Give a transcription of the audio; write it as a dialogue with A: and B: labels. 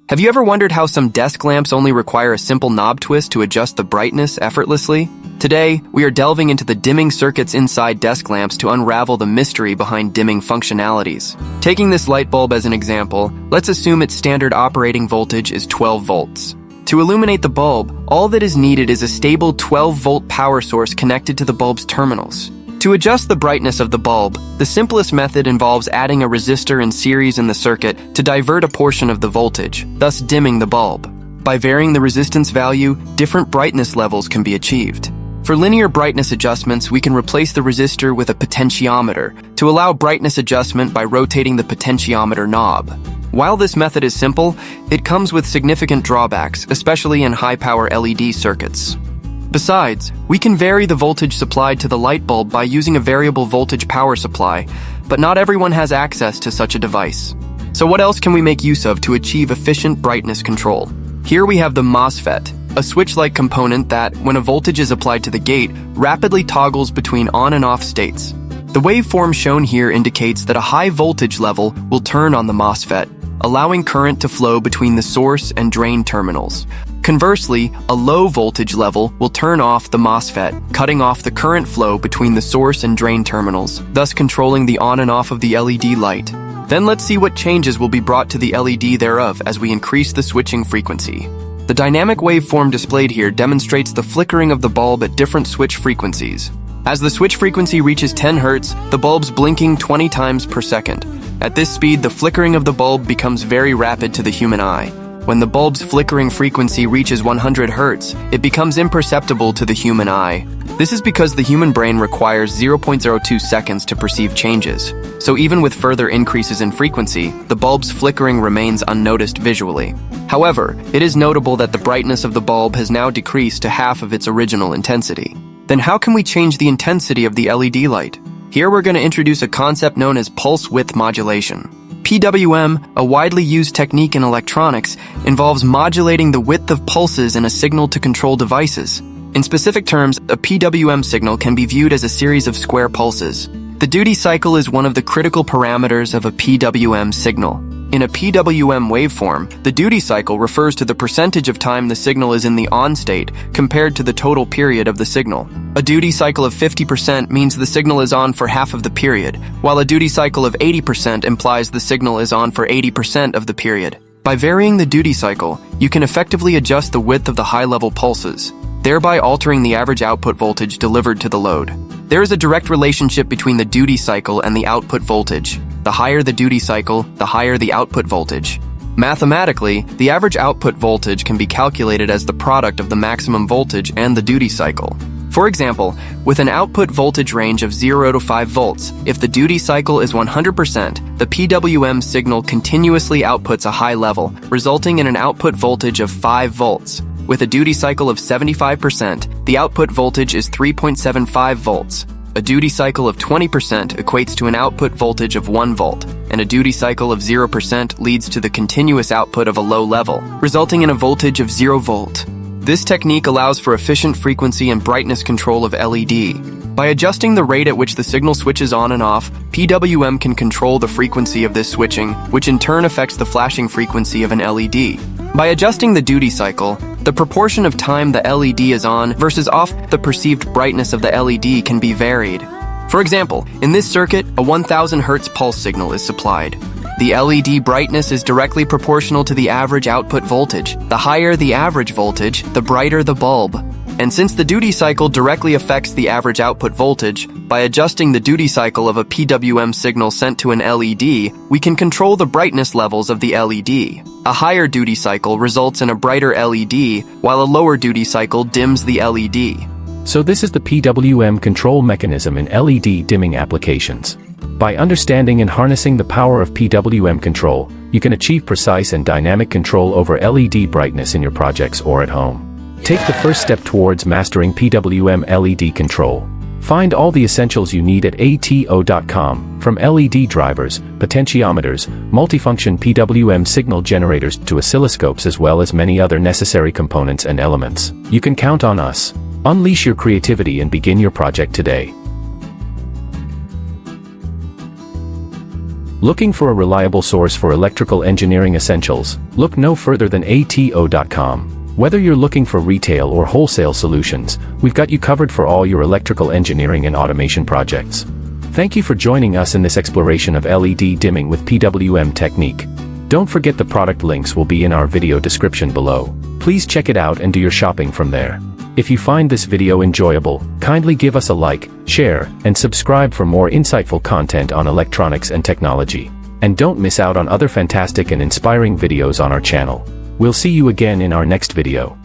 A: Have you ever wondered how some desk lamps only require a simple knob twist to adjust the brightness effortlessly? Today, we are delving into the dimming circuits inside desk lamps to unravel the mystery behind dimming functionalities. Taking this light bulb as an example, let's assume its standard operating voltage is 12 volts. To illuminate the bulb, all that is needed is a stable 12-volt power source connected to the bulb's terminals. To adjust the brightness of the bulb, the simplest method involves adding a resistor in series in the circuit to divert a portion of the voltage, thus dimming the bulb. By varying the resistance value, different brightness levels can be achieved. For linear brightness adjustments, we can replace the resistor with a potentiometer to allow brightness adjustment by rotating the potentiometer knob. While this method is simple, it comes with significant drawbacks, especially in high-power LED circuits. Besides, we can vary the voltage supplied to the light bulb by using a variable voltage power supply, but not everyone has access to such a device. So what else can we make use of to achieve efficient brightness control? Here we have the MOSFET, a switch-like component that, when a voltage is applied to the gate, rapidly toggles between on and off states. The waveform shown here indicates that a high voltage level will turn on the MOSFET, allowing current to flow between the source and drain terminals. Conversely, a low voltage level will turn off the MOSFET, cutting off the current flow between the source and drain terminals, thus controlling the on and off of the LED light. Then let's see what changes will be brought to the LED thereof as we increase the switching frequency. The dynamic waveform displayed here demonstrates the flickering of the bulb at different switch frequencies. As the switch frequency reaches 10 Hz, the bulb's blinking 20 times per second. At this speed, the flickering of the bulb becomes very rapid to the human eye. When the bulb's flickering frequency reaches 100 Hz, it becomes imperceptible to the human eye. This is because the human brain requires 0.02 seconds to perceive changes. So even with further increases in frequency, the bulb's flickering remains unnoticed visually. However, it is notable that the brightness of the bulb has now decreased to half of its original intensity. Then how can we change the intensity of the LED light? Here we're going to introduce a concept known as pulse width modulation. PWM, a widely used technique in electronics, involves modulating the width of pulses in a signal-to-control devices. In specific terms, a PWM signal can be viewed as a series of square pulses. The duty cycle is one of the critical parameters of a PWM signal. In a PWM waveform, the duty cycle refers to the percentage of time the signal is in the on state compared to the total period of the signal. A duty cycle of 50% means the signal is on for half of the period, while a duty cycle of 80% implies the signal is on for 80% of the period. By varying the duty cycle, you can effectively adjust the width of the high-level pulses, thereby altering the average output voltage delivered to the load. There is a direct relationship between the duty cycle and the output voltage. The higher the duty cycle, the higher the output voltage. Mathematically, the average output voltage can be calculated as the product of the maximum voltage and the duty cycle. For example, with an output voltage range of 0 to 5 volts, if the duty cycle is 100%, the PWM signal continuously outputs a high level, resulting in an output voltage of 5 volts. With a duty cycle of 75%, the output voltage is 3.75 volts. A duty cycle of 20% equates to an output voltage of 1 volt, and a duty cycle of 0% leads to the continuous output of a low level, resulting in a voltage of 0 volt. This technique allows for efficient frequency and brightness control of LED. By adjusting the rate at which the signal switches on and off, PWM can control the frequency of this switching, which in turn affects the flashing frequency of an LED. By adjusting the duty cycle, the proportion of time the LED is on versus off, the perceived brightness of the LED can be varied. For example, in this circuit, a 1000 Hz pulse signal is supplied. The LED brightness is directly proportional to the average output voltage. The higher the average voltage, the brighter the bulb. And since the duty cycle directly affects the average output voltage, by adjusting the duty cycle of a PWM signal sent to an LED, we can control the brightness levels of the LED. A higher duty cycle results in a brighter LED, while a lower duty cycle dims the LED.
B: So this is the PWM control mechanism in LED dimming applications. By understanding and harnessing the power of PWM control, you can achieve precise and dynamic control over LED brightness in your projects or at home. Take the first step towards mastering PWM LED control. Find all the essentials you need at ATO.com, from LED drivers, potentiometers, multifunction PWM signal generators to oscilloscopes, as well as many other necessary components and elements. You can count on us. Unleash your creativity and begin your project today. Looking for a reliable source for electrical engineering essentials? Look no further than ATO.com. Whether you're looking for retail or wholesale solutions, we've got you covered for all your electrical engineering and automation projects. Thank you for joining us in this exploration of LED dimming with PWM technique. Don't forget the product links will be in our video description below. Please check it out and do your shopping from there. If you find this video enjoyable, kindly give us a like, share, and subscribe for more insightful content on electronics and technology. And don't miss out on other fantastic and inspiring videos on our channel. We'll see you again in our next video.